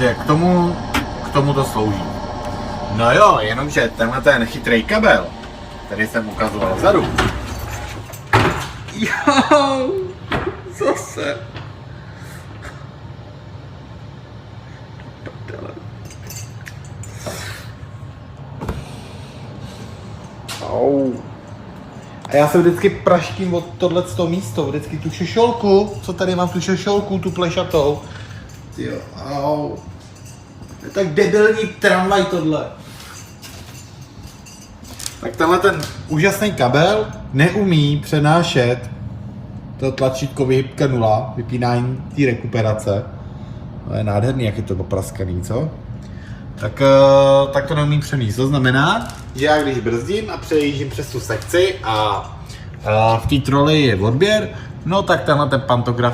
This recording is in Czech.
Takže k tomu to slouží. No jo, jenomže tenhle ten chytrý kabel, který jsem ukazoval vzadu. Jo, zase. Au. A já se vždycky praštím od tohleto místo, vždycky tu šešolku, co tady mám, tu šešolku, tu plešatou. Jo, au. Je tak debilní tramvaj tohle. Tak tenhle ten úžasný kabel neumí přenášet to tlačítko vyhybka 0, vypínání té rekuperace. To je nádherný, jak je to popraskaný, co? Tak to neumím přenést. To znamená, že já když brzdím a přejíždím přes tu sekci a v té troli je odběr, no tak tenhle ten pantograf